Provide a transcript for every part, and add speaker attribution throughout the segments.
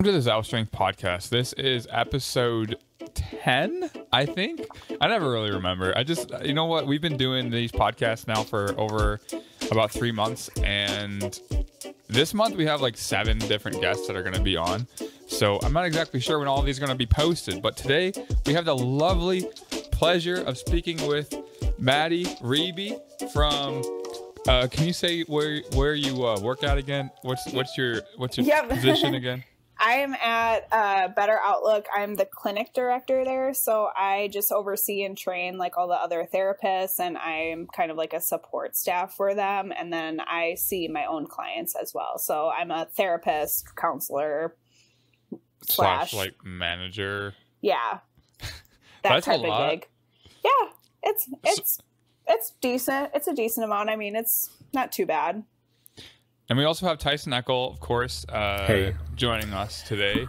Speaker 1: To the Zao Strength podcast. This is episode 10, I think. I never really remember. You know what? We've been doing these podcasts now for over about 3 months, and this month we have like 7 different guests that are going to be on. So I'm not exactly sure when all of these are going to be posted, but today we have the lovely pleasure of speaking with Madi, Reibe from. Can you say where you work at again? What's your position again?
Speaker 2: I'm at Better Outlook. I'm the clinic director there. So I just oversee and train like all the other therapists, and I'm kind of like a support staff for them. And then I see my own clients as well. So I'm a therapist, counselor, slash
Speaker 1: like manager.
Speaker 2: Yeah. That type of gig. Yeah. It's decent. It's a decent amount. I mean, it's not too bad.
Speaker 1: And we also have Tyson Eckel, of course, joining us today.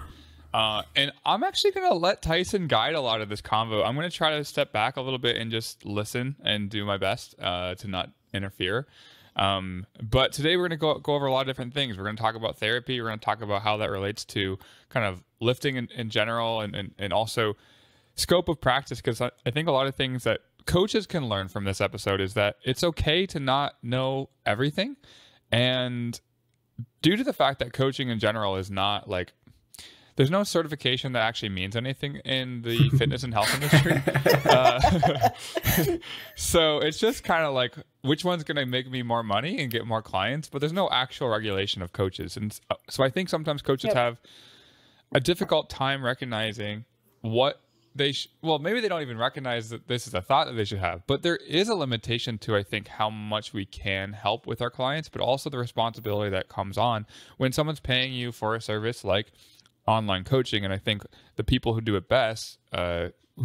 Speaker 1: And I'm actually going to let Tyson guide a lot of this convo. I'm going to try to step back a little bit and just listen and do my best to not interfere. But today we're going to go over a lot of different things. We're going to talk about therapy. We're going to talk about how that relates to kind of lifting in general and also scope of practice. Because I think a lot of things that coaches can learn from this episode is that it's okay to not know everything. And due to the fact that coaching in general is not like, there's no certification that actually means anything in the fitness and health industry. So it's just kind of like, which one's going to make me more money and get more clients? But there's no actual regulation of coaches. And so I think sometimes coaches have a difficult time recognizing what maybe they don't even recognize that this is a thought that they should have, but there is a limitation to, I think, how much we can help with our clients, but also the responsibility that comes on when someone's paying you for a service like online coaching. And I think the people who do it best, who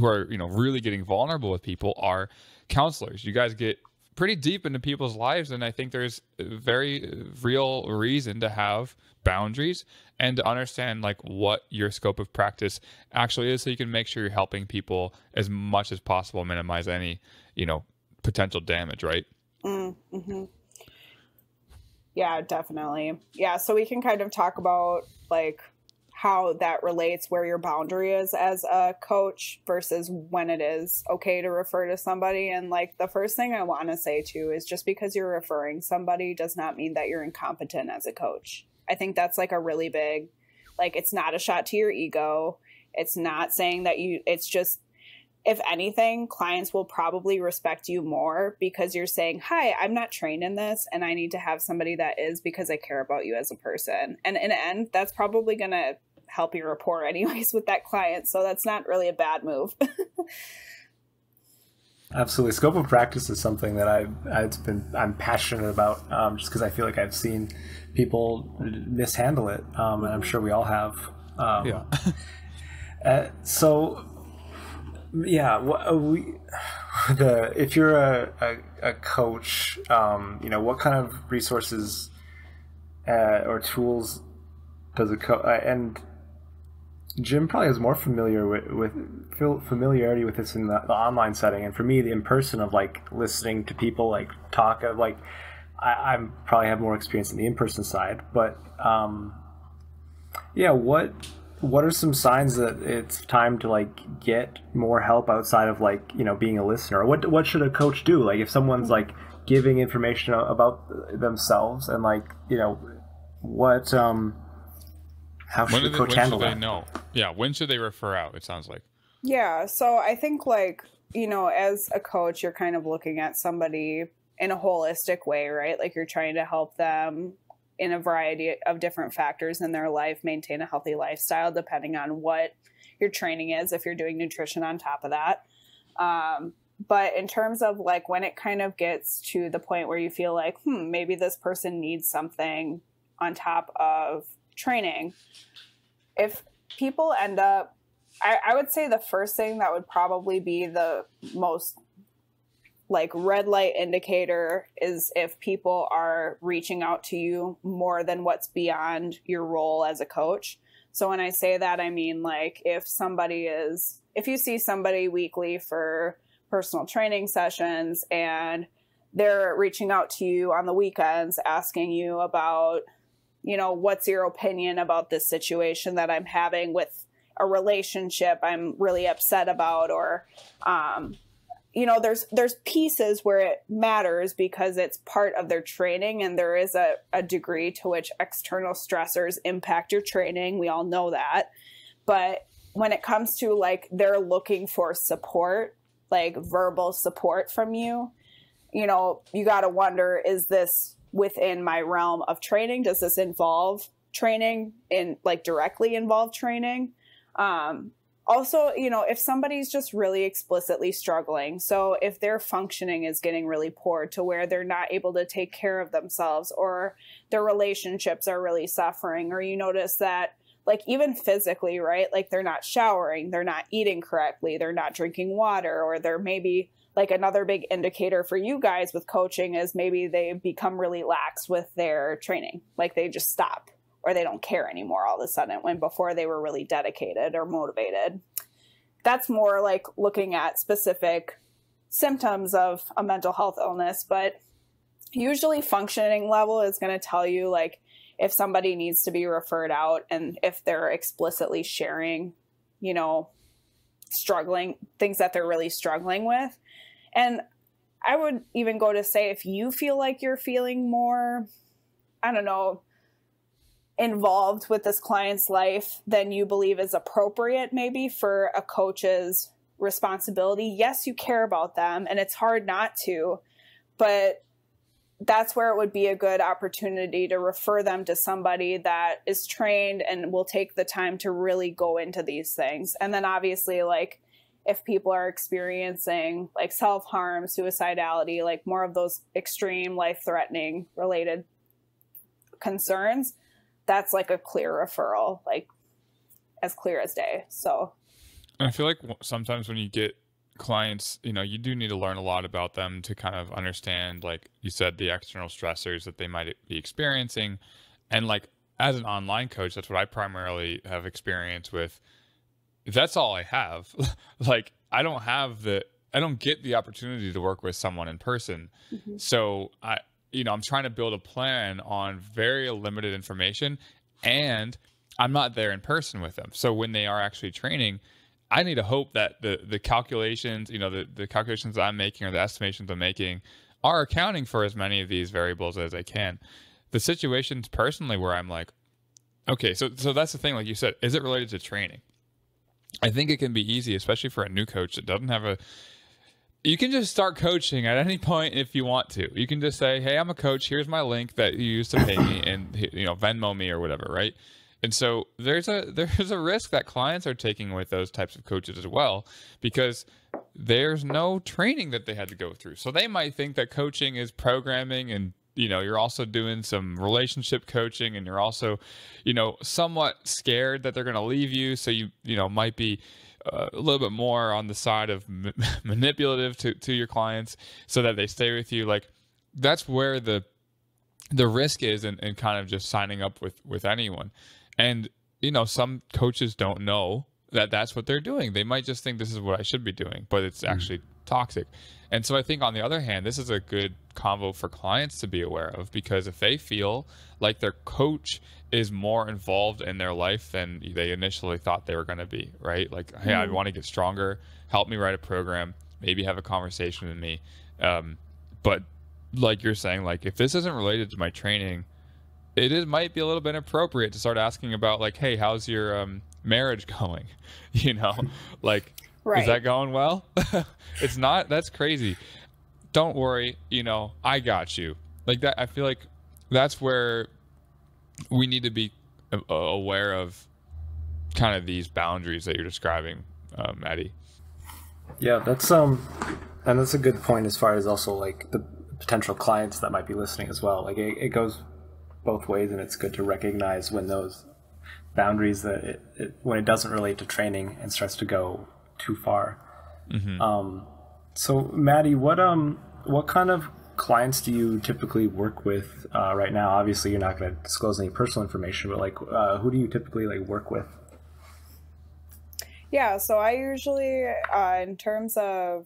Speaker 1: are, really getting vulnerable with people, are counselors. You guys get pretty deep into people's lives, and I think there's a very real reason to have boundaries and to understand like what your scope of practice actually is, so you can make sure you're helping people as much as possible, minimize any potential damage, right?
Speaker 2: Mm-hmm. Yeah, definitely. Yeah, so we can kind of talk about like how that relates, where your boundary is as a coach versus when it is okay to refer to somebody. And like the first thing I want to say too is, just because you're referring somebody does not mean that you're incompetent as a coach. I think that's like a really big, like, it's not a shot to your ego. It's not saying that it's just, if anything, clients will probably respect you more because you're saying, hi, I'm not trained in this and I need to have somebody that is, because I care about you as a person. And in the end, that's probably going to help your rapport anyways with that client. So that's not really a bad move.
Speaker 3: Absolutely. Scope of practice is something that I'm passionate about, just because I feel like I've seen people mishandle it, and I'm sure we all have. If you're a coach, what kind of resources or tools does a coach, and Jim probably has more familiarity with this in the online setting, and for me, the in person of like listening to people like talk of like, I probably have more experience in the in-person side, but what are some signs that it's time to like get more help outside of like being a listener? What should a coach do? Like if someone's like giving information about themselves and like what how should a coach handle that?
Speaker 1: When should they know? Yeah, when should they refer out? It sounds like.
Speaker 2: Yeah, so I think like as a coach, you're kind of looking at somebody in a holistic way, right? Like you're trying to help them in a variety of different factors in their life, maintain a healthy lifestyle, depending on what your training is, if you're doing nutrition on top of that. But in terms of like when it kind of gets to the point where you feel like, maybe this person needs something on top of training, if people end up, I would say the first thing that would probably be the most like red light indicator is if people are reaching out to you more than what's beyond your role as a coach. So when I say that, I mean like if you see somebody weekly for personal training sessions and they're reaching out to you on the weekends asking you about what's your opinion about this situation that I'm having with a relationship I'm really upset about, or, there's pieces where it matters because it's part of their training, and there is a degree to which external stressors impact your training. We all know that. But when it comes to like, they're looking for support, like verbal support from you, you got to wonder, is this within my realm of training? Does this involve training, directly involve training? Also, if somebody's just really explicitly struggling, so if their functioning is getting really poor to where they're not able to take care of themselves, or their relationships are really suffering, or you notice that, like, even physically, right? Like, they're not showering, they're not eating correctly, they're not drinking water, or they're maybe, like, another big indicator for you guys with coaching is maybe they become really lax with their training. Like, they just stop, or they don't care anymore all of a sudden, when before they were really dedicated or motivated. That's more like looking at specific symptoms of a mental health illness, but usually functioning level is going to tell you, like, if somebody needs to be referred out, and if they're explicitly sharing, struggling, things that they're really struggling with. And I would even go to say, if you feel like you're feeling more, I don't know, involved with this client's life than you believe is appropriate maybe for a coach's responsibility. Yes, you care about them, and it's hard not to, but that's where it would be a good opportunity to refer them to somebody that is trained and will take the time to really go into these things. And then obviously, like, if people are experiencing like self-harm, suicidality, like more of those extreme life-threatening related concerns, that's like a clear referral, like as clear as day. So
Speaker 1: I feel like sometimes when you get clients, you do need to learn a lot about them to kind of understand, like you said, the external stressors that they might be experiencing. And like, as an online coach, that's what I primarily have experience with. That's all I have. Like, I don't get the opportunity to work with someone in person. Mm-hmm. So I'm trying to build a plan on very limited information, and I'm not there in person with them. So when they are actually training, I need to hope that the calculations, the calculations that I'm making, or the estimations I'm making, are accounting for as many of these variables as I can. The situations personally where I'm like, okay, so that's the thing, like you said, is it related to training? I think it can be easy, especially for a new coach that doesn't have you can just start coaching at any point if you want to. You can just say, hey, I'm a coach. Here's my link that you used to pay me, and Venmo me or whatever, right? And so there's a risk that clients are taking with those types of coaches as well, because there's no training that they had to go through. So they might think that coaching is programming, and you're also doing some relationship coaching, and you're also somewhat scared that they're going to leave you. So you might be a little bit more on the side of manipulative to your clients so that they stay with you. Like, that's where the risk is in kind of just signing up with anyone. And, some coaches don't know that that's what they're doing. They might just think this is what I should be doing, but it's actually toxic. And so I think, on the other hand, this is a good convo for clients to be aware of, because if they feel like their coach is more involved in their life than they initially thought they were going to be, right? Like, hey, I want to get stronger, help me write a program, maybe have a conversation with me. But like you're saying, like, if this isn't related to my training, might be a little bit inappropriate to start asking about, like, hey, how's your marriage going? Like, right. Is that going well? It's not. That's crazy. Don't worry. I got you. Like that. I feel like that's where we need to be aware of kind of these boundaries that you're describing, Madi.
Speaker 3: Yeah, that's and that's a good point as far as also like the potential clients that might be listening as well. Like it goes both ways, and it's good to recognize when those boundaries when it doesn't relate to training and starts to go too far. Mm-hmm. So Madi, what kind of clients do you typically work with right now? Obviously, you're not going to disclose any personal information, but like, who do you typically like work with?
Speaker 2: Yeah, so I usually, in terms of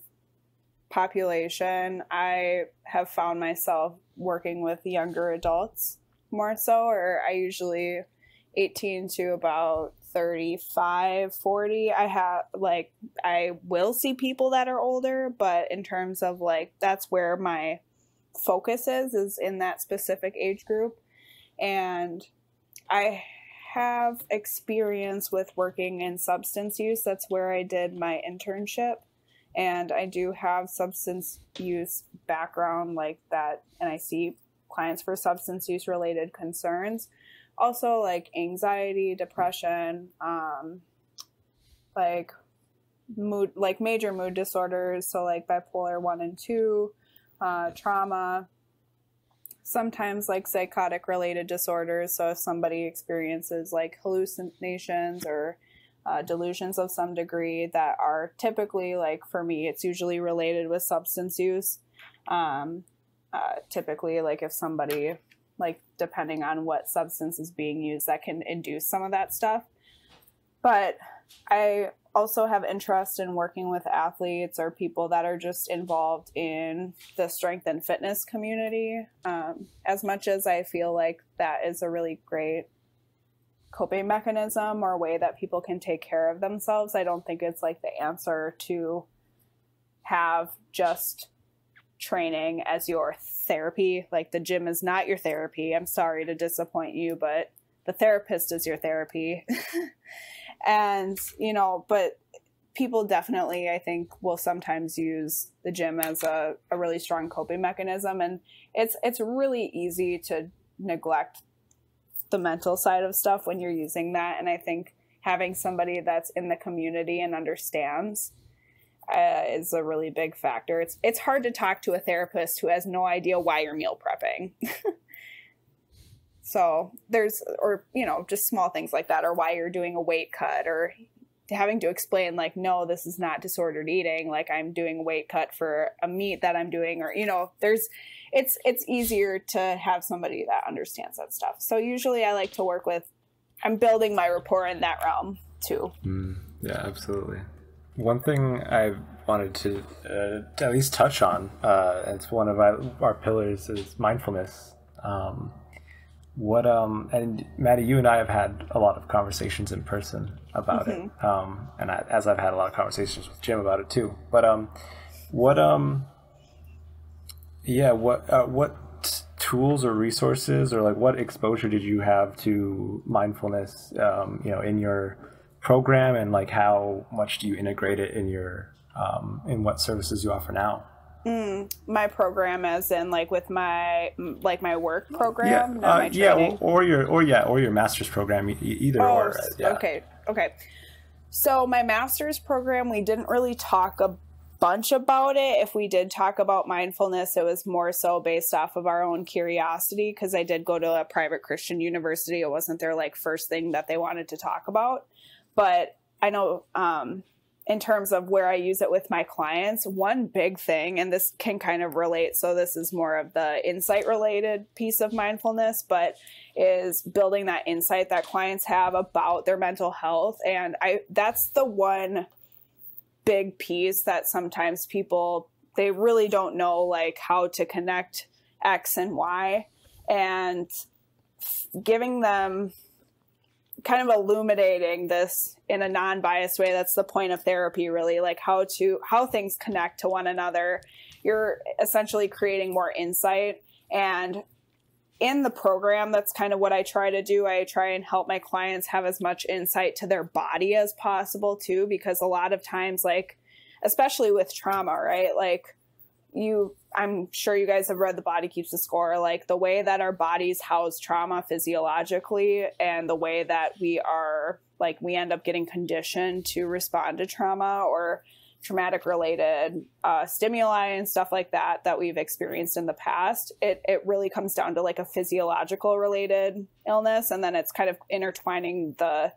Speaker 2: population, I have found myself working with younger adults. more so, or I usually 18 to about 35, 40. I will see people that are older, but in terms of like, that's where my focus is in that specific age group. And I have experience with working in substance use. That's where I did my internship. And I do have substance use background like that. And I see clients for substance use related concerns. Also like anxiety, depression, like mood, like major mood disorders. So like bipolar 1 and 2, trauma, sometimes like psychotic related disorders. So if somebody experiences like hallucinations or delusions of some degree that are typically, like for me, it's usually related with substance use. Typically like if somebody, like depending on what substance is being used, that can induce some of that stuff. But I also have interest in working with athletes or people that are just involved in the strength and fitness community. As much as I feel like that is a really great coping mechanism or way that people can take care of themselves, I don't think it's like the answer to have just training as your therapy. Like the gym is not your therapy. I'm sorry to disappoint you, but the therapist is your therapy. And, you know, but people definitely, I think, will sometimes use the gym as a really strong coping mechanism. And it's really easy to neglect the mental side of stuff when you're using that. And I think having somebody that's in the community and understands is a really big factor. It's hard to talk to a therapist who has no idea why you're meal prepping. So there's, or, you know, just small things like that, or why you're doing a weight cut, or having to explain like, no, this is not disordered eating. Like I'm doing a weight cut for a meat that I'm doing, or, you know, it's easier to have somebody that understands that stuff. So usually I like to work with, I'm building my rapport in that realm too.
Speaker 3: Yeah, absolutely. One thing I wanted to at least touch on, and it's one of our pillars, is mindfulness. And Maddie, you and I have had a lot of conversations in person about it. As I've had a lot of conversations with Jim about it too. But what tools or resources, or like what exposure did you have to mindfulness, in your program, and like how much do you integrate it in your in what services you offer now?
Speaker 2: My program, as in like with my work program,
Speaker 3: or your master's program, either or. Yeah.
Speaker 2: Okay. So my master's program, we didn't really talk a bunch about it. If we did talk about mindfulness, it was more so based off of our own curiosity, because I did go to a private Christian university. It wasn't their like first thing that they wanted to talk about. But I know in terms of where I use it with my clients, one big thing, and this can kind of relate, so this is more of the insight related piece of mindfulness, but is building that insight that clients have about their mental health. And that's the one big piece that sometimes people, they really don't know like how to connect X and Y, and giving them kind of illuminating this in a non-biased way. That's the point of therapy, really, like how things connect to one another. You're essentially creating more insight. And in the program, that's kind of what I try to do. I try and help my clients have as much insight to their body as possible too, because a lot of times, like, especially with trauma, right? Like I'm sure you guys have read The Body Keeps the Score, like the way that our bodies house trauma physiologically, and the way that we end up getting conditioned to respond to trauma or traumatic related stimuli and stuff like that we've experienced in the past. It really comes down to like a physiological related illness, and then it's kind of intertwining the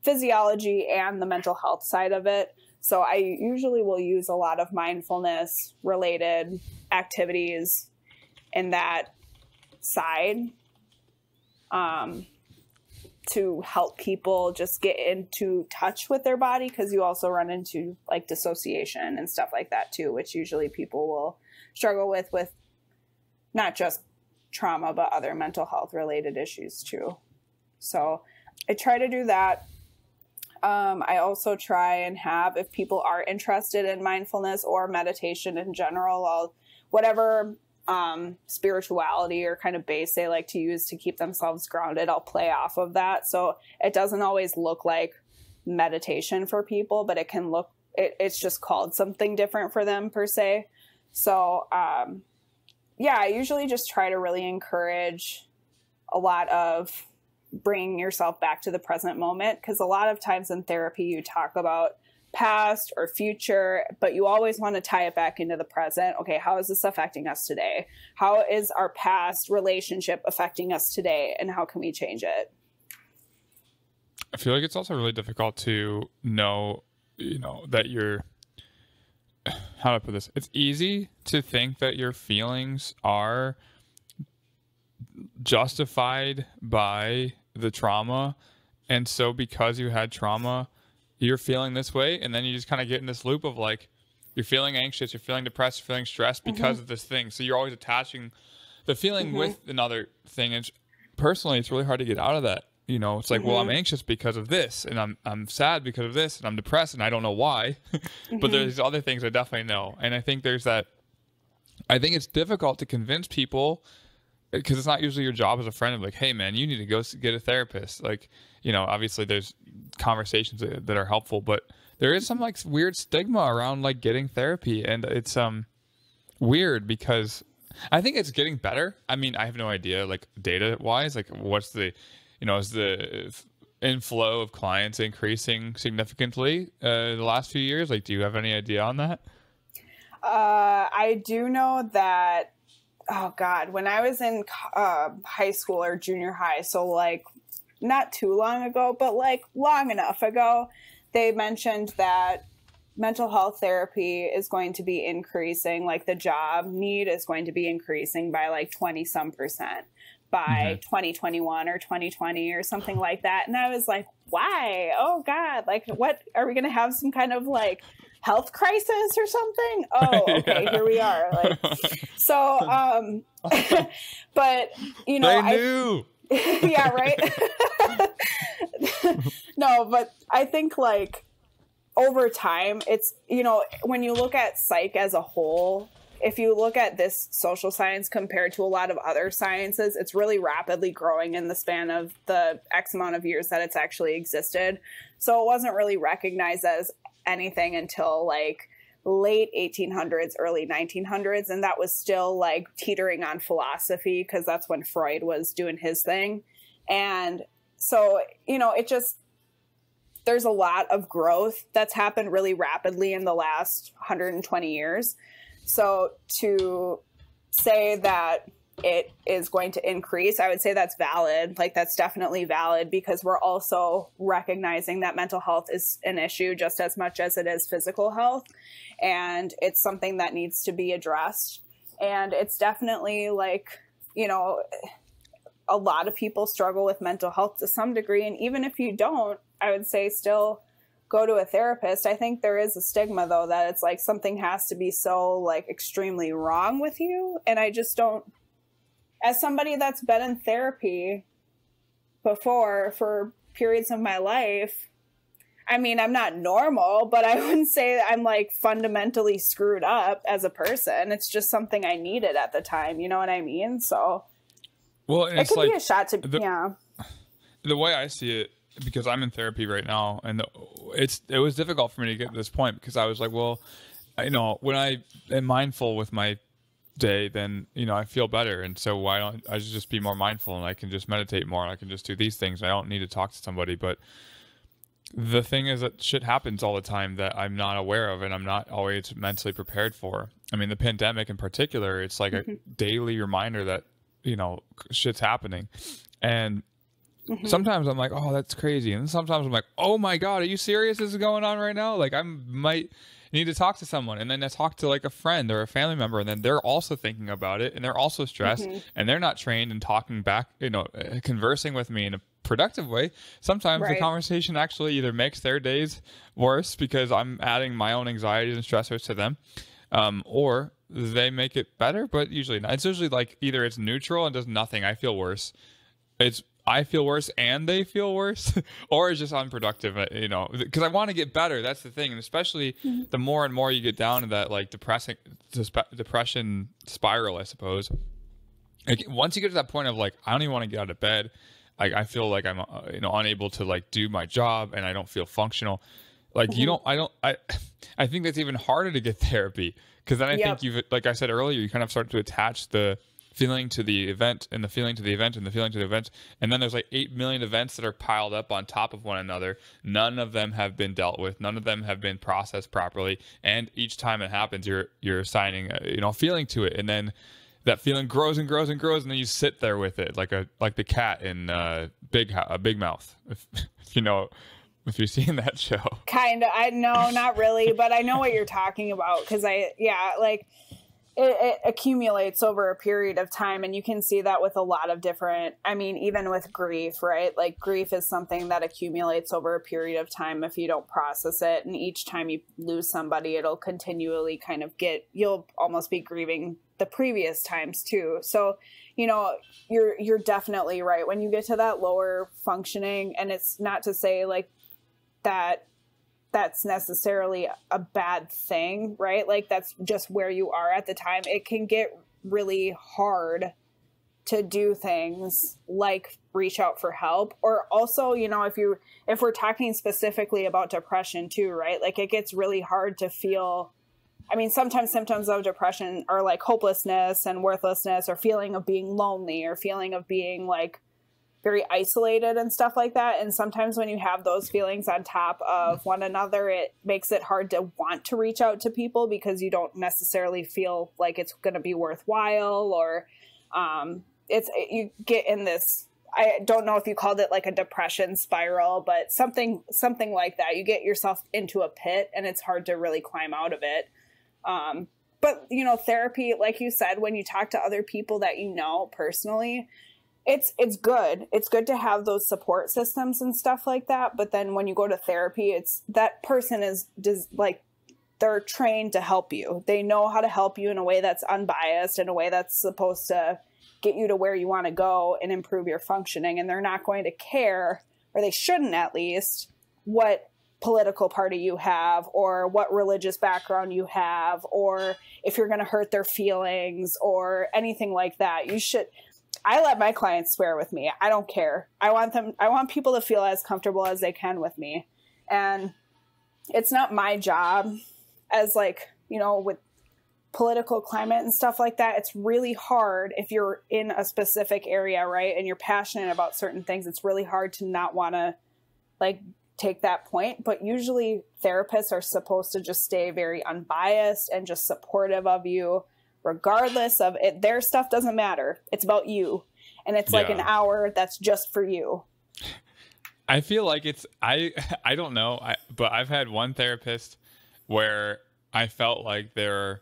Speaker 2: physiology and the mental health side of it. So I usually will use a lot of mindfulness related activities in that side to help people just get into touch with their body, because you also run into like dissociation and stuff like that too, which usually people will struggle with not just trauma, but other mental health related issues too. So I try to do that. I also try and have, if people are interested in mindfulness or meditation in general, whatever spirituality or kind of base they like to use to keep themselves grounded, I'll play off of that. So it doesn't always look like meditation for people, but it can look, it's just called something different for them per se. So yeah, I usually just try to really encourage a lot of bringing yourself back to the present moment, because a lot of times in therapy you talk about past or future, but you always want to tie it back into the present. Okay, how is this affecting us today? How is our past relationship affecting us today, and how can we change it?
Speaker 1: I feel like it's also really difficult to know, that you're, how do I put this? It's easy to think that your feelings are justified by the trauma, and so because you had trauma, you're feeling this way, and then you just kind of get in this loop of like, you're feeling anxious, you're feeling depressed, you're feeling stressed because of this thing. So you're always attaching the feeling with another thing, and personally it's really hard to get out of that. It's like, well, I'm anxious because of this, and I'm sad because of this, and I'm depressed and I don't know why. But there's other things I definitely know. And I think I think it's difficult to convince people, because it's not usually your job as a friend of like, hey man, you need to go get a therapist. Like, obviously there's conversations that are helpful, but there is some like weird stigma around like getting therapy. And it's weird because I think it's getting better. I mean, I have no idea, like data wise, like what's the, is the inflow of clients increasing significantly the last few years? Like, do you have any idea on that?
Speaker 2: I do know that, oh God, when I was in high school or junior high, so like not too long ago, but like long enough ago, they mentioned that mental health therapy is going to be increasing, like the job need is going to be increasing by like 20% by 2021 or 2020 or something like that. And I was like, why? Oh God, like what, are we going to have some kind of like health crisis or something? Oh, okay, Here we are. Like, so, but
Speaker 1: they knew.
Speaker 2: Yeah, right. No, but I think like over time, it's, when you look at psych as a whole, if you look at this social science compared to a lot of other sciences, it's really rapidly growing in the span of the X amount of years that it's actually existed. So it wasn't really recognized as anything until like late 1800s, early 1900s. And that was still like teetering on philosophy, because that's when Freud was doing his thing. And so, there's a lot of growth that's happened really rapidly in the last 120 years. So to say that it is going to increase, I would say that's valid. Like that's definitely valid, because we're also recognizing that mental health is an issue just as much as it is physical health. And it's something that needs to be addressed. And it's definitely like, a lot of people struggle with mental health to some degree. And even if you don't, I would say still go to a therapist. I think there is a stigma though, that it's like something has to be so like extremely wrong with you. And I just don't, as somebody that's been in therapy before for periods of my life, I mean, I'm not normal, but I wouldn't say that I'm like fundamentally screwed up as a person. It's just something I needed at the time. You know what I mean? So
Speaker 1: well, and
Speaker 2: it
Speaker 1: it's
Speaker 2: could
Speaker 1: like
Speaker 2: be a shot to,
Speaker 1: the way I see it, because I'm in therapy right now, and it was difficult for me to get to this point, because I was like, well, when I am mindful with my day, then I feel better, and so why don't I just be more mindful, and I can just meditate more, and I can just do these things. I don't need to talk to somebody. But the thing is that shit happens all the time that I'm not aware of, and I'm not always mentally prepared for. I mean, the pandemic in particular, it's like a daily reminder that shit's happening. And sometimes I'm like, oh, that's crazy. And sometimes I'm like, oh my God, are you serious? This is going on right now? Like I might need to talk to someone. And then I talk to like a friend or a family member, and then they're also thinking about it, and they're also stressed, and they're not trained in talking back, conversing with me in a productive way. Sometimes the conversation actually either makes their days worse because I'm adding my own anxieties and stressors to them, or they make it better, but usually not. It's usually like either it's neutral and does nothing. I feel worse. I feel worse and they feel worse, or it's just unproductive, because I want to get better. That's the thing. And especially the more and more you get down to that like depression spiral, I suppose. Like, once you get to that point of like, I don't even want to get out of bed. Like, I feel like I'm, unable to like do my job and I don't feel functional. Like, I think that's even harder to get therapy, because then I think you've, like I said earlier, you kind of start to attach the feeling to the event and the feeling to the event and the feeling to the event. And then there's like 8 million events that are piled up on top of one another. None of them have been dealt with. None of them have been processed properly. And each time it happens, you're assigning a feeling to it. And then that feeling grows and grows and grows. And then you sit there with it like the cat in Big Mouth. If you've seen that show.
Speaker 2: Kind of. I know, not really, but I know what you're talking about, because it accumulates over a period of time, and you can see that with a lot of different, even with grief, right? Like, grief is something that accumulates over a period of time if you don't process it. And each time you lose somebody, it'll continually kind of you'll almost be grieving the previous times too. So, you're definitely right. When you get to that lower functioning, and it's not to say like that's necessarily a bad thing, right? Like, that's just where you are at the time. It can get really hard to do things like reach out for help, or also, if we're talking specifically about depression too, right? Like, it gets really hard to feel, sometimes symptoms of depression are like hopelessness and worthlessness, or feeling of being lonely, or feeling of being like very isolated and stuff like that. And sometimes when you have those feelings on top of one another, it makes it hard to want to reach out to people, because you don't necessarily feel like it's going to be worthwhile, or you get in this, I don't know if you called it like a depression spiral, but something like that. You get yourself into a pit, and it's hard to really climb out of it. But therapy, like you said, when you talk to other people that personally, it's good. It's good to have those support systems and stuff like that. But then when you go to therapy, it's that person is like, they're trained to help you. They know how to help you in a way that's unbiased, in a way that's supposed to get you to where you want to go and improve your functioning. And they're not going to care, or they shouldn't at least, what political party you have, or what religious background you have, or if you're going to hurt their feelings or anything like that. I let my clients swear with me. I don't care. I want people to feel as comfortable as they can with me. And it's not my job as with political climate and stuff like that. It's really hard if you're in a specific area, right? And you're passionate about certain things. It's really hard to not want to take that point. But usually therapists are supposed to just stay very unbiased and just supportive of you, regardless of it. Their stuff doesn't matter. It's about you. And it's like an hour that's just for you.
Speaker 1: I feel like I don't know, but I've had one therapist where I felt like they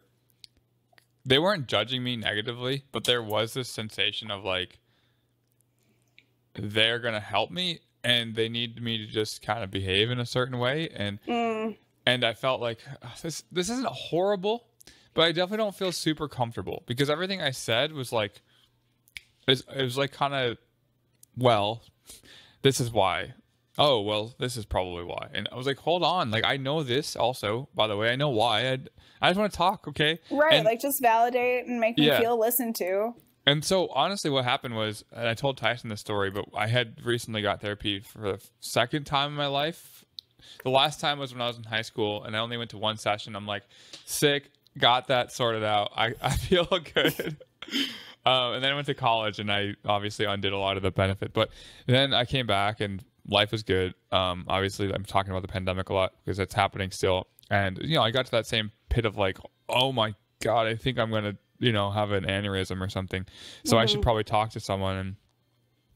Speaker 1: weren't judging me negatively, but there was this sensation of like, they're going to help me and they need me to just kind of behave in a certain way. And I felt like this isn't horrible, but I definitely don't feel super comfortable, because everything I said was like, it was like kind of, well, this is why. Oh, well, this is probably why. And I was like, hold on. Like, I know this also, by the way. I know why. I just want to talk, okay?
Speaker 2: Right,
Speaker 1: and,
Speaker 2: like, just validate and make me feel listened to.
Speaker 1: And so, honestly, what happened was, and I told Tyson this story, but I had recently got therapy for the second time in my life. The last time was when I was in high school, and I only went to one session. I'm like, sick, got that sorted out. I feel good. And then I went to college, and I obviously undid a lot of the benefit. But then I came back, and life was good. Obviously, I'm talking about the pandemic a lot because it's happening still. And, I got to that same pit of like, oh my God, I think I'm going to, have an aneurysm or something. So I should probably talk to someone. And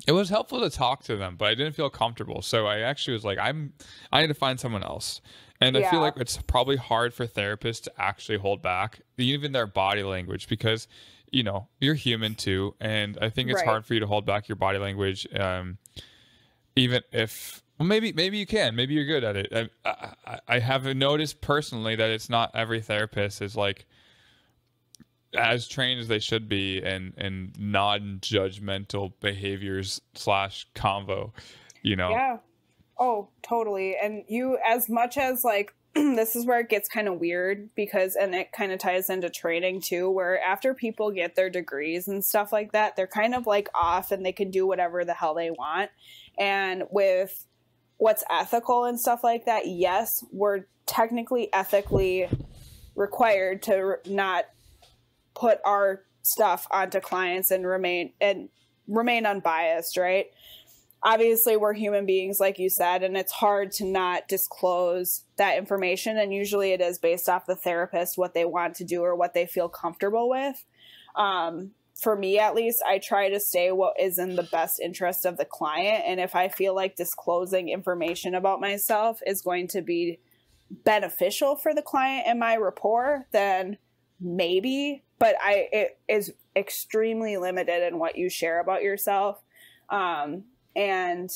Speaker 1: it was helpful to talk to them, but I didn't feel comfortable. So I actually was like, I need to find someone else. And I feel like it's probably hard for therapists to actually hold back even their body language, because, you're human too. And I think it's hard for you to hold back your body language. Even if, well, maybe you can, maybe you're good at it. I have noticed personally that it's not every therapist is like as trained as they should be and non-judgmental behaviors / convo, you know.
Speaker 2: Yeah. Oh, totally. And you, as much as like, this is where it gets kind of weird because, and it kind of ties into training too, where after people get their degrees and stuff like that, they're kind of like off and they can do whatever the hell they want. And with what's ethical and stuff like that, yes, we're technically ethically required to not put our stuff onto clients and remain unbiased, right? Obviously, we're human beings, like you said, and it's hard to not disclose that information. And usually it is based off the therapist, what they want to do or what they feel comfortable with. For me, at least, I try to stay what is in the best interest of the client. And if I feel like disclosing information about myself is going to be beneficial for the client and my rapport, then maybe. But it is extremely limited in what you share about yourself. And,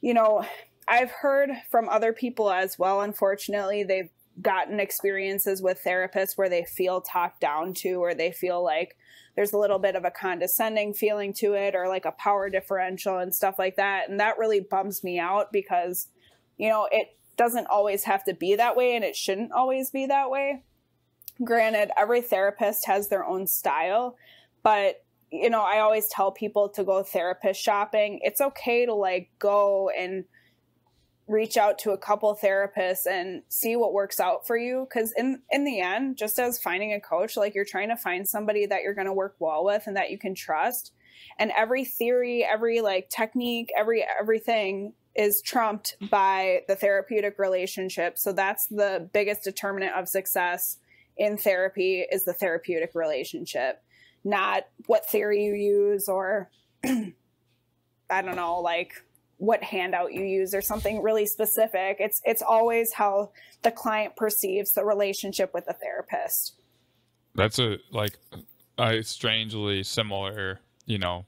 Speaker 2: you know, I've heard from other people as well, unfortunately, they've gotten experiences with therapists where they feel talked down to, or they feel like there's a little bit of a condescending feeling to it, or like a power differential and stuff like that. And that really bums me out because, you know, it doesn't always have to be that way and it shouldn't always be that way. Granted, every therapist has their own style, but you know, I always tell people to go therapist shopping. It's okay to like go and reach out to a couple therapists and see what works out for you. Because in the end, just as finding a coach, like you're trying to find somebody that you're going to work well with and that you can trust. And every theory, every like technique, everything is trumped by the therapeutic relationship. So that's the biggest determinant of success in therapy is the therapeutic relationship. Not what theory you use or I don't know, like what handout you use or something really specific. It's always how the client perceives the relationship with the therapist.
Speaker 1: That's a strangely similar, you know,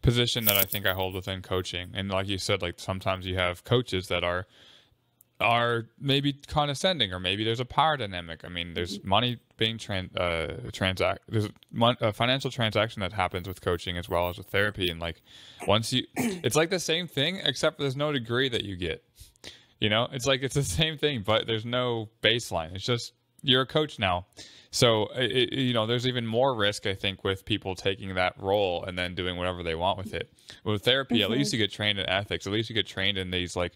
Speaker 1: position that I think I hold within coaching. And like you said, like sometimes you have coaches that are maybe condescending, or maybe there's a power dynamic. I mean, there's money being there's a financial transaction that happens with coaching as well as with therapy. And like it's like the same thing, except there's no degree that you get, you know, it's like, it's the same thing, but there's no baseline. It's just, you're a coach now. So, you know, there's even more risk, I think, with people taking that role and then doing whatever they want with it. With therapy, at least you get trained in ethics. At least you get trained in these like,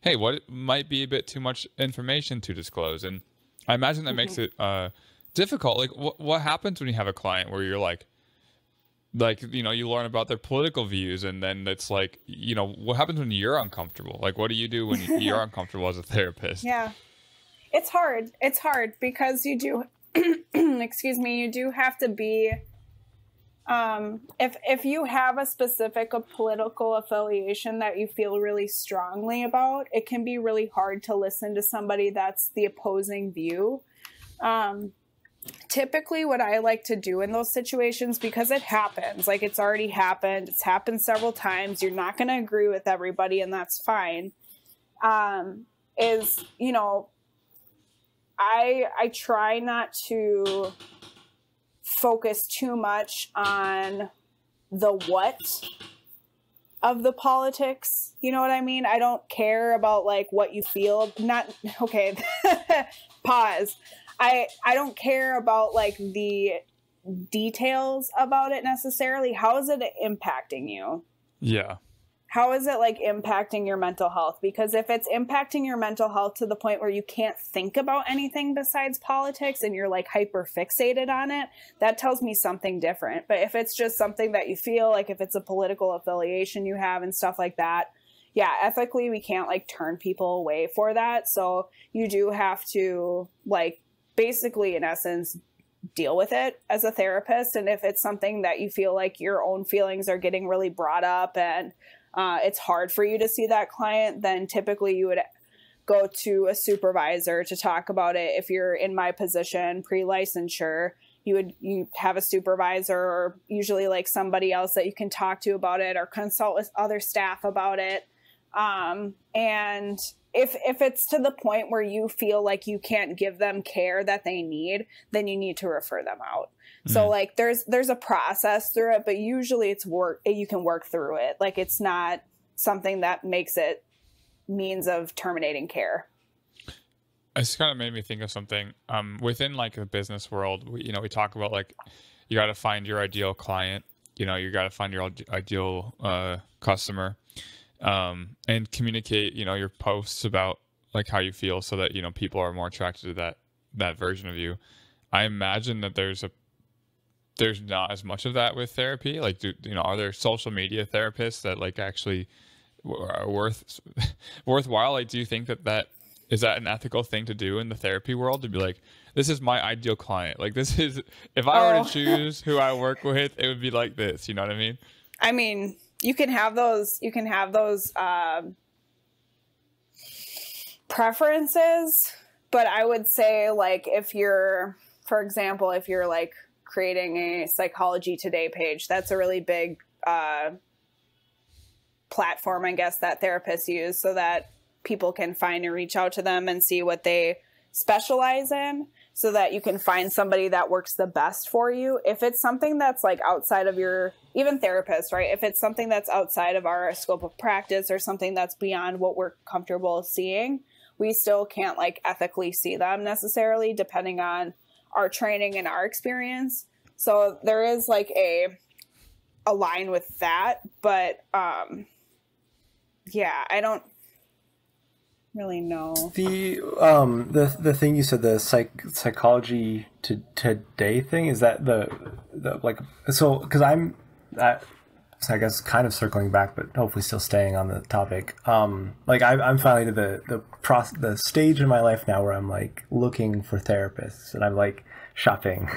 Speaker 1: hey, what might be a bit too much information to disclose? And I imagine that makes it difficult. Like, what happens when you have a client where you're like, you know, you learn about their political views, and then it's like, you know, what happens when you're uncomfortable? Like, what do you do when you're uncomfortable as a therapist?
Speaker 2: Yeah, it's hard. It's hard because you do, excuse me, you do have to be, if you have a specific political affiliation that you feel really strongly about, it can be really hard to listen to somebody that's the opposing view. Typically what I like to do in those situations, because it happens, like it's already happened, it's happened several times, you're not going to agree with everybody and that's fine, is, you know, I try not to focus too much on the what of the politics. You know what I mean? I don't care about like what you feel. Not okay. Pause. I don't care about like the details about it necessarily. How is it impacting you?
Speaker 1: Yeah.
Speaker 2: How is it like impacting your mental health? Because if it's impacting your mental health to the point where you can't think about anything besides politics and you're like hyper fixated on it, that tells me something different. But if it's just something that you feel like, if it's a political affiliation you have and stuff like that, yeah, ethically, we can't like turn people away for that. So you do have to like basically in essence deal with it as a therapist. And if it's something that you feel like your own feelings are getting really brought up and it's hard for you to see that client, then typically you would go to a supervisor to talk about it. If you're in my position, pre-licensure, you have a supervisor or usually like somebody else that you can talk to about it or consult with other staff about it. And if it's to the point where you feel like you can't give them care that they need, then you need to refer them out. So like there's a process through it, but usually it's you can work through it. Like it's not something that makes it means of terminating care.
Speaker 1: It's kind of made me think of something within like the business world. We talk about like you got to find your ideal client. You got to find your ideal customer, and communicate your posts about like how you feel so that people are more attracted to that version of you. I imagine that there's not as much of that with therapy. Like, are there social media therapists that like actually are worthwhile? Like, do you think that is that an ethical thing to do in the therapy world, to be like, this is my ideal client? Like, this is, if I were to choose who I work with, it would be like this. You know what I mean?
Speaker 2: I mean, you can have those preferences, but I would say like for example, if you're like creating a Psychology Today page, that's a really big platform, I guess, that therapists use so that people can find and reach out to them and see what they specialize in, so that you can find somebody that works the best for you. If it's something that's like outside of your, even therapists, right? If it's something that's outside of our scope of practice or something that's beyond what we're comfortable seeing, we still can't like ethically see them necessarily, depending on our training and our experience. So there is like a line with that, but yeah, I don't really know.
Speaker 3: The thing you said, the Psychology Today thing, is that the like, so because so I guess kind of circling back, but hopefully still staying on the topic. Like I'm finally to the stage in my life now where I'm like looking for therapists, and I'm like shopping.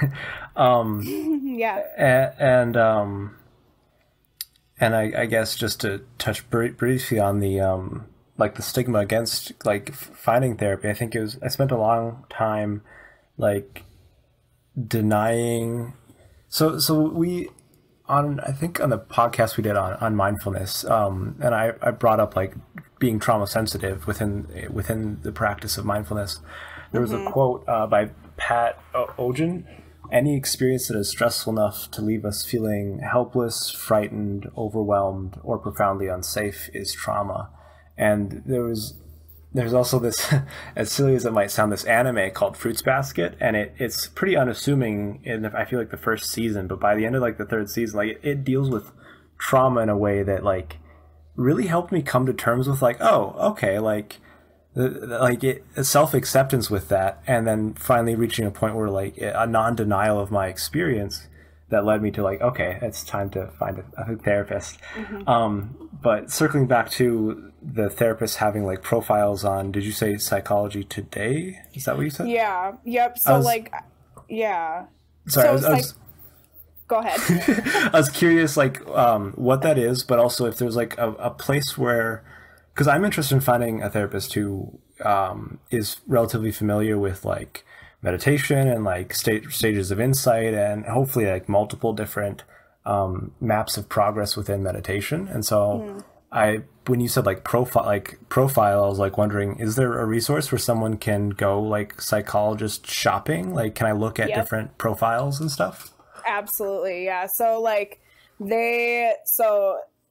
Speaker 2: Yeah.
Speaker 3: And I guess just to touch briefly on the like the stigma against like finding therapy, I think I spent a long time like denying. So we I think on the podcast we did on mindfulness, and I brought up like being trauma sensitive within the practice of mindfulness. There was a quote by Pat Ogen: "Any experience that is stressful enough to leave us feeling helpless, frightened, overwhelmed, or profoundly unsafe is trauma." And there's also this, as silly as it might sound, this anime called Fruits Basket, and it's pretty unassuming in, I feel like, the first season, but by the end of like the third season, like it deals with trauma in a way that like really helped me come to terms with like, oh, okay, like self-acceptance with that, and then finally reaching a point where like a non-denial of my experience that led me to like, okay, it's time to find a therapist. But circling back to the therapist having like profiles on, did you say Psychology Today? Is that what you said?
Speaker 2: Yeah. Yep. So
Speaker 3: Sorry,
Speaker 2: go ahead.
Speaker 3: I was curious like what that is, but also if there's like a place where, because I'm interested in finding a therapist who is relatively familiar with like meditation and like stages of insight, and hopefully like multiple different maps of progress within meditation. And so when you said like profile, I was like wondering, is there a resource where someone can go like psychologist shopping? Like, can I look at different profiles and stuff?
Speaker 2: Absolutely. Yeah. So like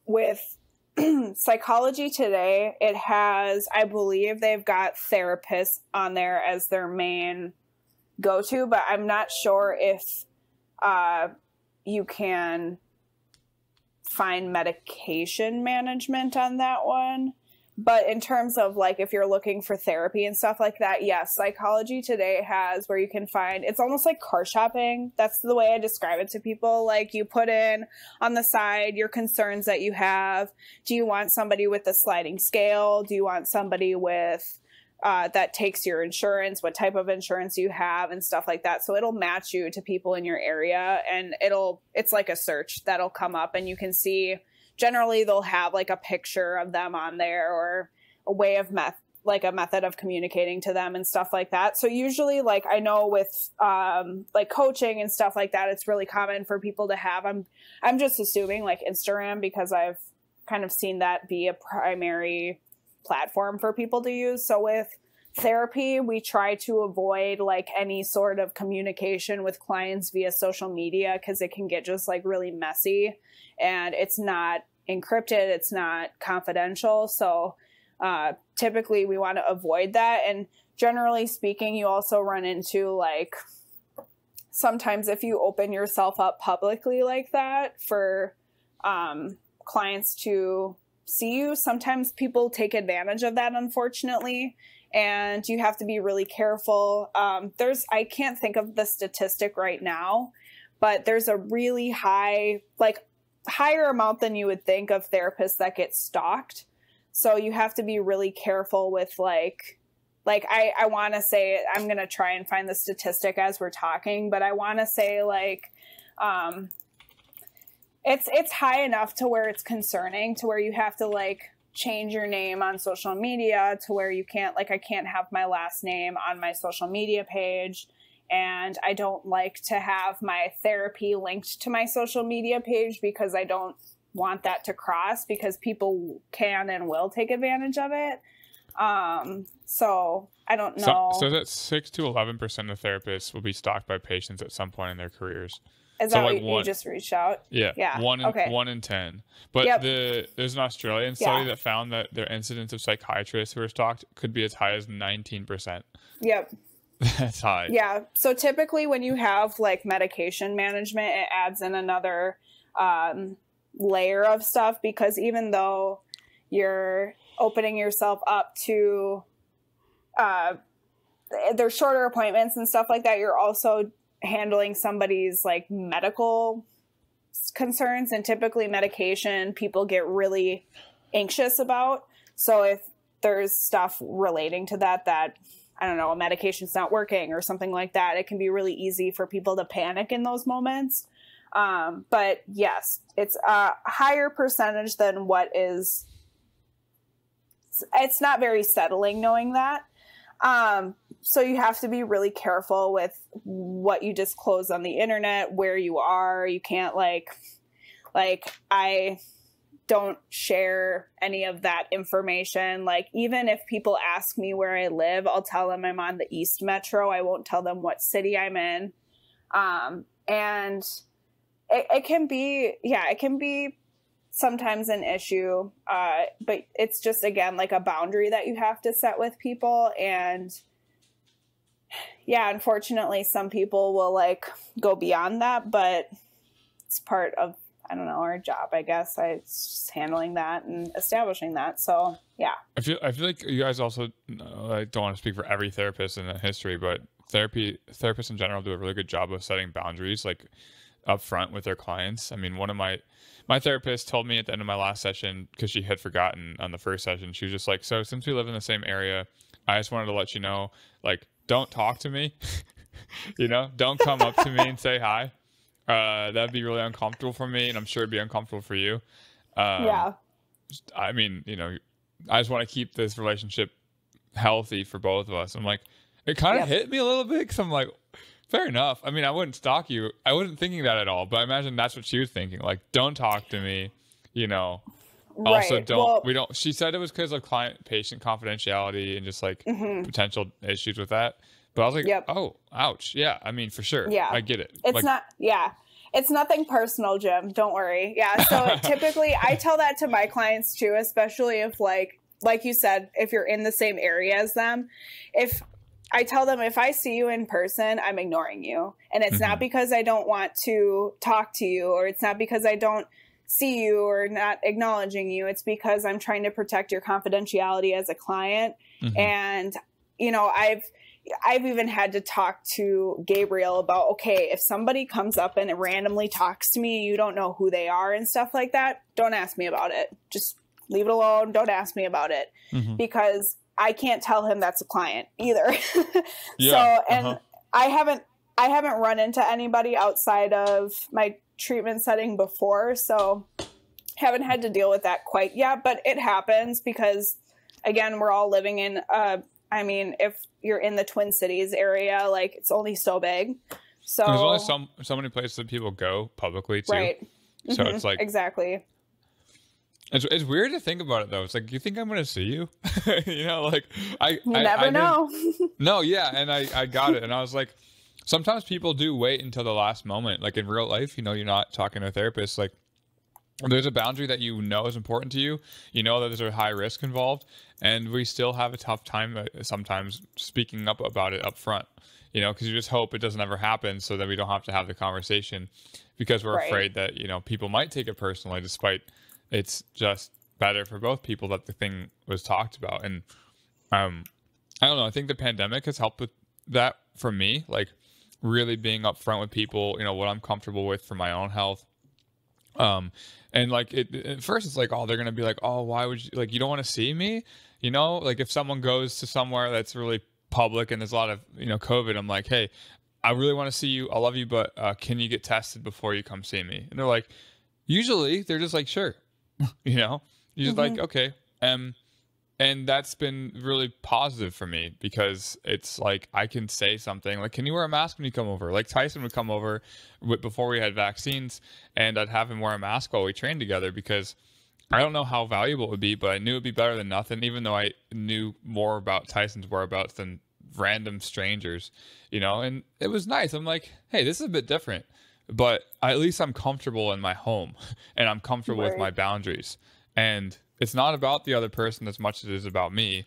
Speaker 2: with Psychology Today, it has, I believe they've got therapists on there as their main go-to, but I'm not sure if you can find medication management on that one. But in terms of like if you're looking for therapy and stuff like that, yes, Psychology Today has where you can find, it's almost like car shopping. That's the way I describe it to people. Like you put in on the side your concerns that you have. Do you want somebody with a sliding scale? Do you want somebody with that takes your insurance, what type of insurance you have and stuff like that. So it'll match you to people in your area, and it's like a search that'll come up, and you can see, generally they'll have like a picture of them on there or a way of like a method of communicating to them and stuff like that. So usually like I know with like coaching and stuff like that, it's really common for people to have, I'm just assuming like Instagram, because I've kind of seen that be a primary platform for people to use. So with therapy, we try to avoid like any sort of communication with clients via social media because it can get just like really messy, and it's not encrypted, it's not confidential. So typically we want to avoid that. And generally speaking, you also run into like sometimes if you open yourself up publicly like that for clients to see you, sometimes people take advantage of that, unfortunately. And you have to be really careful. I can't think of the statistic right now, but there's a really higher amount than you would think of therapists that get stalked. So you have to be really careful with like I want to say, I'm going to try and find the statistic as we're talking, but I want to say like, it's high enough to where it's concerning, to where you have to like change your name on social media, to where you can't, like, I can't have my last name on my social media page. And I don't like to have my therapy linked to my social media page because I don't want that to cross, because people can and will take advantage of it. So I don't know.
Speaker 1: So that 6 to 11% of therapists will be stalked by patients at some point in their careers.
Speaker 2: Is that like what you just reached out?
Speaker 1: Yeah. 1 in 10. But there's an Australian study that found that their incidence of psychiatrists who are stalked could be as high as 19%.
Speaker 2: Yep.
Speaker 1: That's high.
Speaker 2: Yeah. So typically when you have like medication management, it adds in another layer of stuff, because even though you're opening yourself up to there's shorter appointments and stuff like that, you're also handling somebody's like medical concerns, and typically medication people get really anxious about. So if there's stuff relating to that, I don't know, a medication's not working or something like that, it can be really easy for people to panic in those moments. But yes, it's a higher percentage than what is. It's not very settling knowing that. So you have to be really careful with what you disclose on the internet, where you are. You can't like I don't share any of that information. Like, even if people ask me where I live, I'll tell them I'm on the East Metro. I won't tell them what city I'm in. And it can be sometimes an issue. But it's just, again, like a boundary that you have to set with people. And yeah, unfortunately, some people will like go beyond that, but it's part of, I don't know, our job, I guess. It's just handling that and establishing that. So yeah. I feel
Speaker 1: like you guys also, I don't want to speak for every therapist in the history, but therapists in general do a really good job of setting boundaries, like up front with their clients. I mean, one of my therapist told me at the end of my last session, because she had forgotten on the first session, she was just like, so since we live in the same area, I just wanted to let you know, like, don't talk to me, don't come up to me and say hi. That'd be really uncomfortable for me, and I'm sure it'd be uncomfortable for you. Yeah. I mean, I just want to keep this relationship healthy for both of us. I'm like, it kind of hit me a little bit, because I'm like, fair enough. I mean, I wouldn't stalk you. I wasn't thinking that at all, but I imagine that's what she was thinking. Like, don't talk to me, Also, she said it was because of client-patient confidentiality and just like potential issues with that. But I was like, oh, ouch. Yeah, I mean, for sure. Yeah, I get it.
Speaker 2: It's nothing personal, Jim. Don't worry. Yeah. So typically I tell that to my clients too, especially if like you said, if you're in the same area as them. If I tell them, if I see you in person, I'm ignoring you. And it's not because I don't want to talk to you, or it's not because I don't see you or not acknowledging you. It's because I'm trying to protect your confidentiality as a client. And, I've even had to talk to Gabriel about, okay, if somebody comes up and randomly talks to me, you don't know who they are and stuff like that, don't ask me about it. Just leave it alone. Don't ask me about it, because I can't tell him that's a client either. I haven't run into anybody outside of my treatment setting before, so haven't had to deal with that quite yet, but it happens because, again, we're all living in if you're in the Twin Cities area, like, it's only so big. So
Speaker 1: there's only so many places that people go publicly too.
Speaker 2: Right.
Speaker 1: So it's like,
Speaker 2: exactly.
Speaker 1: It's weird to think about it though. It's like, you think I'm going to see you? You know, like
Speaker 2: You never know.
Speaker 1: No, yeah. And I got it. And I was like, sometimes people do wait until the last moment. Like in real life, you know, you're not talking to a therapist. Like there's a boundary that you know is important to you. You know that there's a high risk involved. And we still have a tough time sometimes speaking up about it up front, you know, because you just hope it doesn't ever happen so that we don't have to have the conversation because we're afraid that, you know, people might take it personally, despite it's just better for both people that the thing was talked about. And I don't know, I think the pandemic has helped with that for me, like really being upfront with people, you know, what I'm comfortable with for my own health. And like at first it's like, oh, they're going to be like, oh, why would you, like, you don't want to see me? You know, like if someone goes to somewhere that's really public and there's a lot of, you know, COVID, I'm like, hey, I really want to see you. I love you, but can you get tested before you come see me? And they're like, usually they're just like, sure. You know, you're just like, okay. And that's been really positive for me because it's like, I can say something like, can you wear a mask when you come over? Like Tyson would come over before we had vaccines and I'd have him wear a mask while we trained together because I don't know how valuable it would be, but I knew it'd be better than nothing, even though I knew more about Tyson's whereabouts than random strangers, you know, and it was nice. I'm like, hey, this is a bit different. But at least I'm comfortable in my home and I'm comfortable with my boundaries. And it's not about the other person as much as it is about me.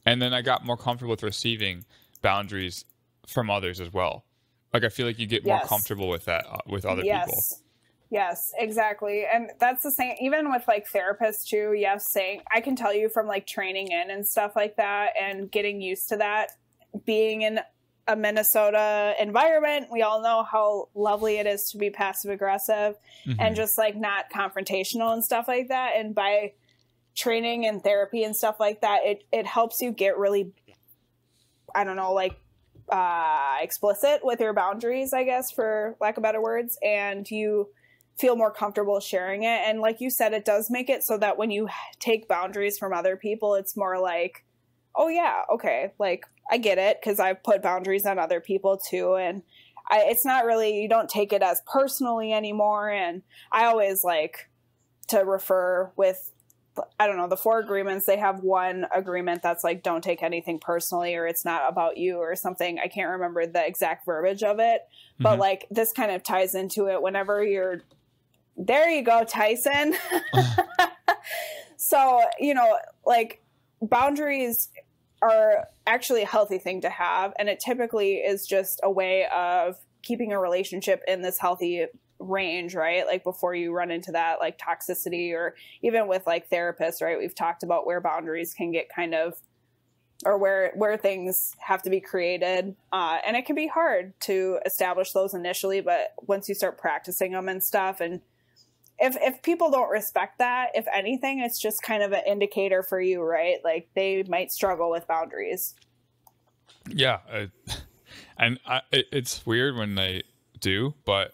Speaker 1: And then I got more comfortable with receiving boundaries from others as well. Like, I feel like you get more comfortable with that with other people.
Speaker 2: Yes, exactly. And that's the same, even with like therapists too. Yes, saying, I can tell you from like training in and stuff like that and getting used to that, being in a Minnesota environment, we all know how lovely it is to be passive aggressive and just like not confrontational and stuff like that. And by training and therapy and stuff like that, it helps you get really, I don't know, like explicit with your boundaries, I guess, for lack of better words. And you feel more comfortable sharing it. And like you said, it does make it so that when you take boundaries from other people, it's more like, oh yeah, okay, like I get it because I've put boundaries on other people too. And it's not really, you don't take it as personally anymore. And I always like to refer with, I don't know, the 4 agreements, they have one agreement that's like, don't take anything personally, or it's not about you or something. I can't remember the exact verbiage of it, but like this kind of ties into it whenever you're, there you go, Tyson. So, you know, like boundaries are actually a healthy thing to have. And it typically is just a way of keeping a relationship in this healthy range, right? Like before you run into that like toxicity, or even with like therapists, right? We've talked about where boundaries can get kind of, or where things have to be created. And it can be hard to establish those initially, but once you start practicing them and stuff, and if people don't respect that, if anything, it's just kind of an indicator for you, right? Like they might struggle with boundaries.
Speaker 1: Yeah. It's weird when they do, but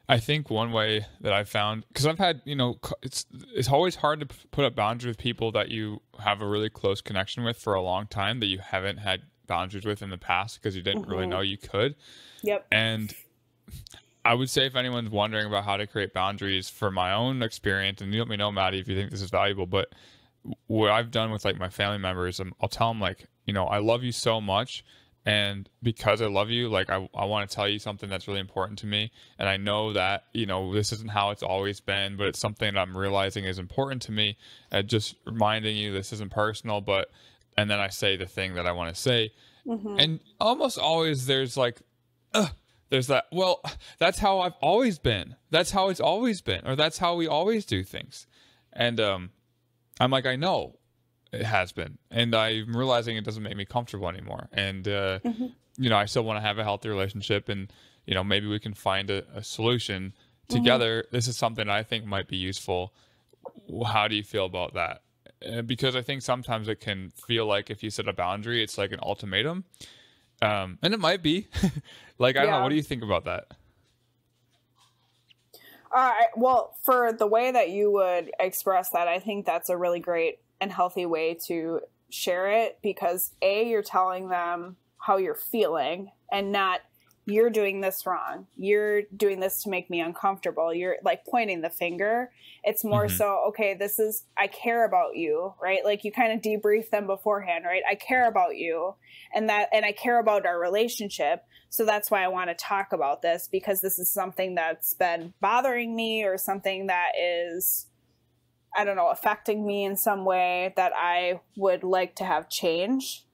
Speaker 1: I think one way that I've found, because I've had, you know, it's always hard to put up boundaries with people that you have a really close connection with for a long time that you haven't had boundaries with in the past because you didn't really know you could. Yep. And I would say if anyone's wondering about how to create boundaries, for my own experience, and you let me know, Maddie, if you think this is valuable, but what I've done with like my family members, I'll tell them like, you know, I love you so much. And because I love you, like I want to tell you something that's really important to me. And I know that, you know, this isn't how it's always been, but it's something that I'm realizing is important to me. Just reminding you this isn't personal, and then I say the thing that I want to say. And almost always there's like, there's that, well, that's how I've always been. That's how it's always been. Or that's how we always do things. And I'm like, I know it has been. And I'm realizing it doesn't make me comfortable anymore. And, you know, I still want to have a healthy relationship. And, you know, maybe we can find a solution together. This is something I think might be useful. How do you feel about that? Because I think sometimes it can feel like if you set a boundary, it's like an ultimatum. And it might be. Like, I don't know. What do you think about that?
Speaker 2: Well, for the way that you would express that, I think that's a really great and healthy way to share it, because A, you're telling them how you're feeling and not you're doing this wrong. You're doing this to make me uncomfortable. You're like pointing the finger. It's more so, okay, I care about you, right? Like you kind of debrief them beforehand, right? I care about you and I care about our relationship. So that's why I want to talk about this, because this is something that's been bothering me or something that is, I don't know, affecting me in some way that I would like to have change.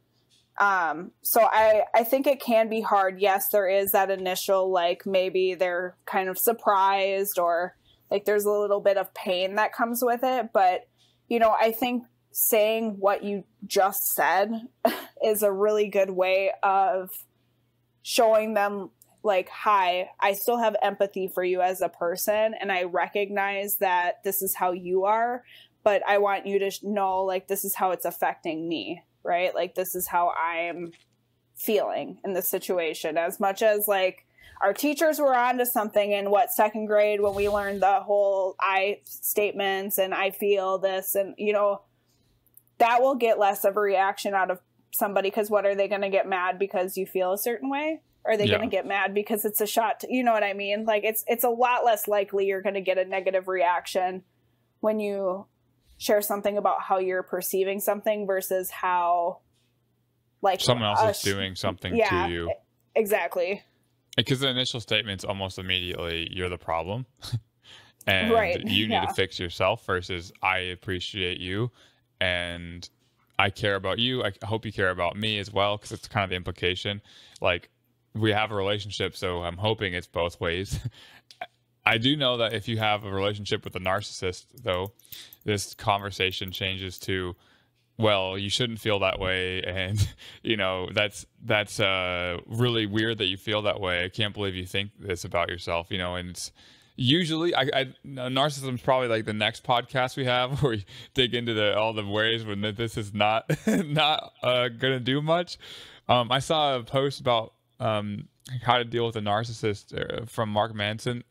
Speaker 2: So I think it can be hard. Yes, there is that initial, like maybe they're kind of surprised or like there's a little bit of pain that comes with it. But, you know, I think saying what you just said is a really good way of showing them like, hi, I still have empathy for you as a person. And I recognize that this is how you are, but I want you to know, like, this is how it's affecting me, right? Like, this is how I'm feeling in this situation. As much as like our teachers were onto something in second grade when we learned the whole I statements and I feel this, and, you know, that will get less of a reaction out of somebody, because what are they going to get mad because you feel a certain way? Or are they going to get mad because it's a shot to, you know what I mean? Like it's a lot less likely you're going to get a negative reaction when you share something about how you're perceiving something versus how like
Speaker 1: someone else is doing something to you.
Speaker 2: Exactly.
Speaker 1: Because the initial statement's almost immediately you're the problem. And you need to fix yourself versus I appreciate you and I care about you. I hope you care about me as well, because it's kind of the implication. Like, we have a relationship, so I'm hoping it's both ways. I do know that if you have a relationship with a narcissist, though, this conversation changes to, well, you shouldn't feel that way, and you know that's really weird that you feel that way. I can't believe you think this about yourself, you know. And it's usually, narcissism is probably like the next podcast we have, where we dig into all the ways when this is not gonna do much. I saw a post about how to deal with a narcissist from Mark Manson.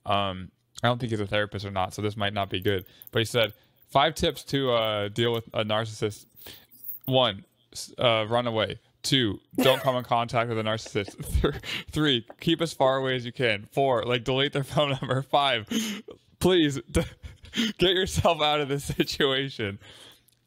Speaker 1: I don't think he's a therapist or not, so this might not be good. But he said 5 tips to deal with a narcissist. 1, run away. 2, don't come in contact with a narcissist. 3, keep as far away as you can. 4, like delete their phone number. 5, please get yourself out of this situation.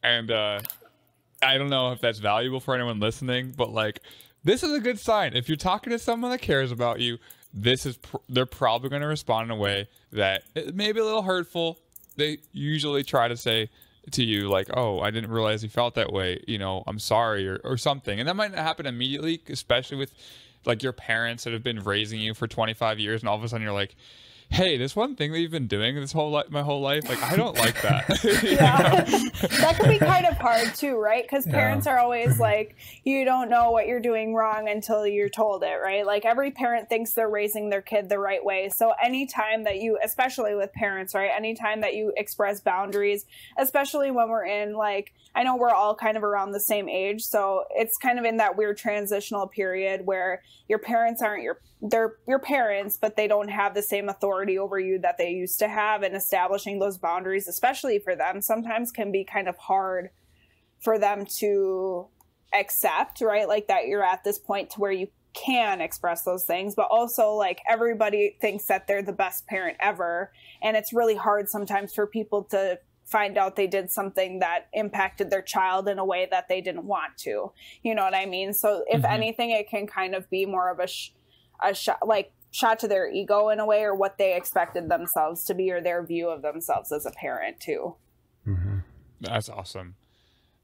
Speaker 1: And I don't know if that's valuable for anyone listening, but like, this is a good sign. If you're talking to someone that cares about you, they're probably going to respond in a way that it may be a little hurtful. They usually try to say to you like, oh, I didn't realize you felt that way, you know, I'm sorry, or something. And that might not happen immediately, especially with like your parents that have been raising you for 25 years, and all of a sudden you're like, hey, this one thing that you've been doing my whole life, like, I don't like that.
Speaker 2: That can be kind of hard too, right? Because parents are always like, you don't know what you're doing wrong until you're told it, right? Like, every parent thinks they're raising their kid the right way. So anytime that you, especially with parents, right? Anytime that you express boundaries, especially when we're in, like, I know we're all kind of around the same age, so it's kind of in that weird transitional period where your parents aren't they're your parents, but they don't have the same authority over you that they used to have, and establishing those boundaries, especially for them, sometimes can be kind of hard for them to accept, right? Like, that you're at this point to where you can express those things, but also, like, everybody thinks that they're the best parent ever, and it's really hard sometimes for people to find out they did something that impacted their child in a way that they didn't want to, you know what I mean? So if anything, it can kind of be more of a shot to their ego in a way, or what they expected themselves to be, or their view of themselves as a parent too.
Speaker 1: That's awesome.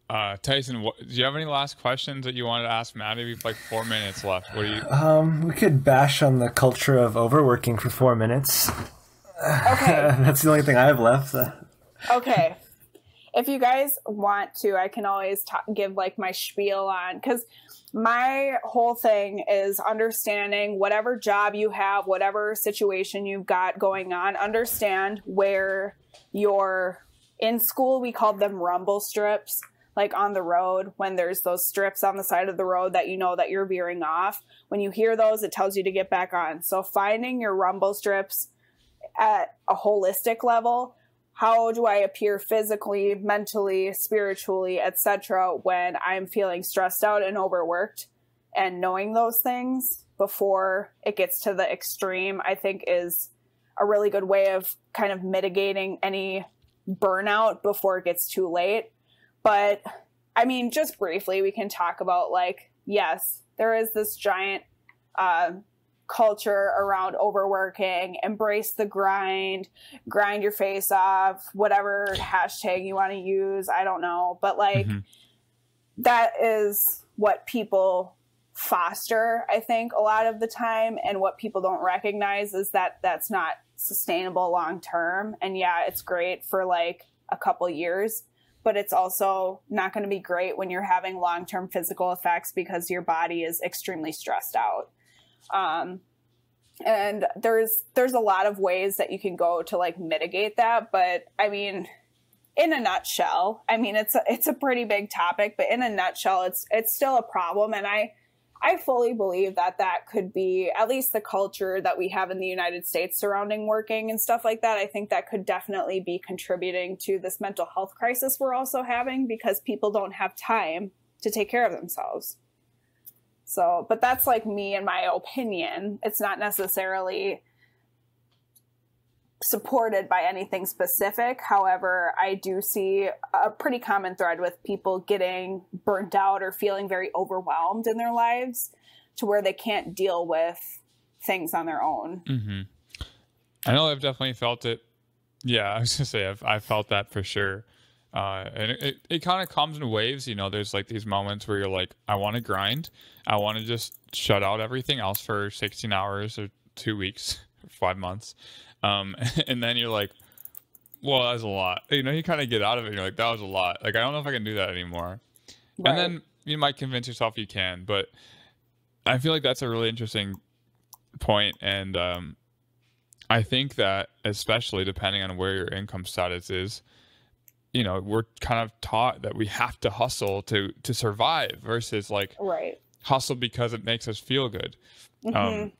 Speaker 1: Tyson, do you have any last questions that you wanted to ask Maddie? We have like 4 minutes left. What do you?
Speaker 3: We could bash on the culture of overworking for 4 minutes.
Speaker 2: Okay.
Speaker 3: That's the only thing I have left.
Speaker 2: Okay. If you guys want to, I can always give like my spiel on, because my whole thing is understanding whatever job you have, whatever situation you've got going on, understand where you're in school. We called them rumble strips, like on the road, when there's those strips on the side of the road that you know that you're veering off. When you hear those, it tells you to get back on. So finding your rumble strips at a holistic level. How do I appear physically, mentally, spiritually, etc. when I'm feeling stressed out and overworked? and knowing those things before it gets to the extreme, I think is a really good way of kind of mitigating any burnout before it gets too late. But I mean, just briefly, we can talk about like, yes, there is this giant culture around overworking, embrace the grind your face off, whatever hashtag you want to use. I don't know. But like, that is what people foster, I think, a lot of the time. And what people don't recognize is that that's not sustainable long term. And yeah, it's great for like a couple years, but it's also not going to be great when you're having long-term physical effects because your body is extremely stressed out. And there's a lot of ways that you can go to like mitigate that. But I mean, in a nutshell, I mean, it's a pretty big topic, but in a nutshell, it's still a problem. And I fully believe that could be at least the culture that we have in the United States surrounding working and stuff like that. I think that could definitely be contributing to this mental health crisis we're also having because people don't have time to take care of themselves. So, but that's like me and my opinion. It's not necessarily supported by anything specific. However, I do see a pretty common thread with people getting burnt out or feeling very overwhelmed in their lives to where they can't deal with things on their own.
Speaker 1: I know I've definitely felt it. Yeah, I was gonna say I've felt that for sure. And it kind of comes in waves, you know, there's like these moments where you're like, I want to grind. I want to just shut out everything else for 16 hours or 2 weeks or 5 months. And then you're like, well, that's a lot. You know, you kind of get out of it and you're like, that was a lot. Like, I don't know if I can do that anymore. Right. And then you might convince yourself you can, but I feel like that's a really interesting point. And I think that especially depending on where your income status is, you know, we're kind of taught that we have to hustle to survive versus like hustle because it makes us feel good. I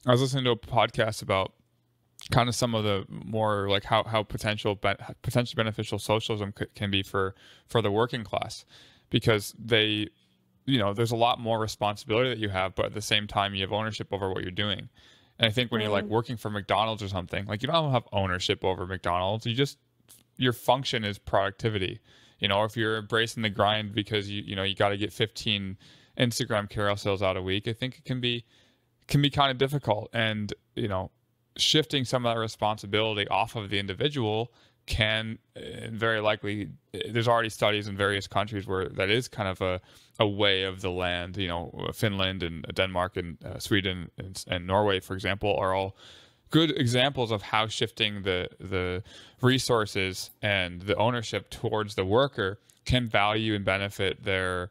Speaker 1: was listening to a podcast about kind of some of the more like how potentially beneficial socialism can be for the working class, because they, you know, there's a lot more responsibility that you have, but at the same time you have ownership over what you're doing. And I think when you're like working for McDonald's or something, like you don't have ownership over McDonald's. Your function is productivity. You know, if you're embracing the grind because you got to get 15 Instagram carousels out a week, I think it can be kind of difficult. And, you know, shifting some of that responsibility off of the individual can very likely, there's already studies in various countries where that is kind of a way of the land. You know, Finland and Denmark and Sweden and Norway, for example, are all good examples of how shifting the resources and the ownership towards the worker can value and benefit their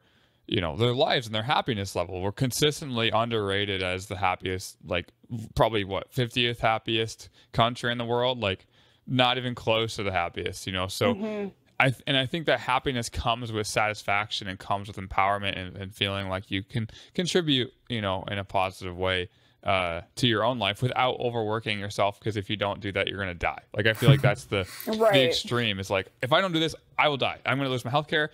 Speaker 1: lives and their happiness level. We're consistently underrated as the happiest, like probably 50th happiest country in the world, like not even close to the happiest, you know? So I think that happiness comes with satisfaction and comes with empowerment and feeling like you can contribute, you know, in a positive way to your own life without overworking yourself, because if you don't do that, you're going to die. Like, I feel like that's the the extreme. It's like, if I don't do this, I will die. I'm going to lose my healthcare,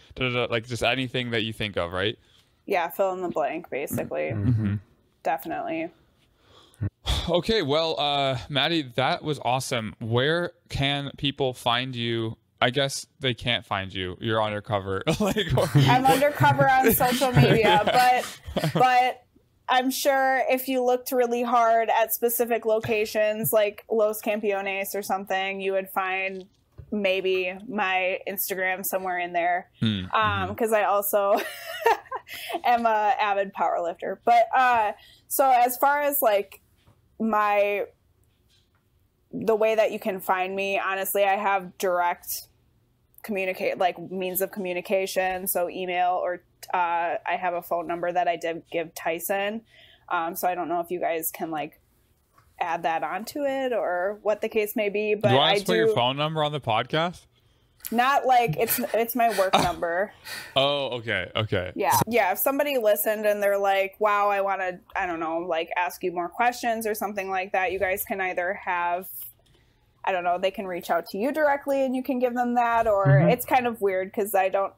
Speaker 1: like just anything that you think of, right?
Speaker 2: Yeah, fill in the blank, basically. Definitely.
Speaker 1: Okay, well, Madi, that was awesome. Where can people find you? I guess they can't find you. You're undercover.
Speaker 2: I'm undercover on social media, but I'm sure if you looked really hard at specific locations like Los Campeones or something, you would find maybe my Instagram somewhere in there. Because I also am a avid powerlifter. But so as far as like the way that you can find me, honestly, I have direct means of communication, so email, or I have a phone number that I did give Tyson, so I don't know if you guys can like add that onto it or what the case may be, but
Speaker 1: do you want to put your phone number on the podcast?
Speaker 2: Not like it's my work number.
Speaker 1: Oh, okay.
Speaker 2: Yeah. If somebody listened and they're like, wow, I want to, I don't know, like ask you more questions or something like that, you guys can either have, I don't know, they can reach out to you directly and you can give them that, or it's kind of weird because I don't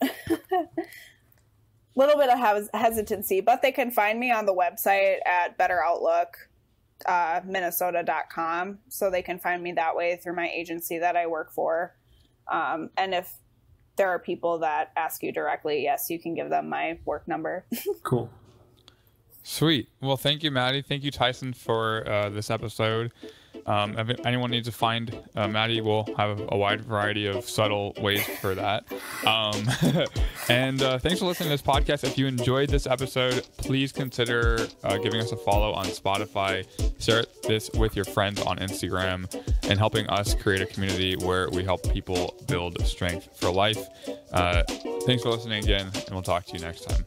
Speaker 2: little bit of hesitancy, but they can find me on the website at betteroutlook.minnesota.com. So they can find me that way through my agency that I work for. And if there are people that ask you directly, yes, you can give them my work number.
Speaker 3: Cool.
Speaker 1: Sweet. Well, thank you, Madi. Thank you, Tyson, for this episode. If anyone needs to find Madi, we'll have a wide variety of subtle ways for that. And thanks for listening to this podcast. If you enjoyed this episode, please consider giving us a follow on Spotify. Share this with your friends on Instagram and helping us create a community where we help people build strength for life. Thanks for listening again, and we'll talk to you next time.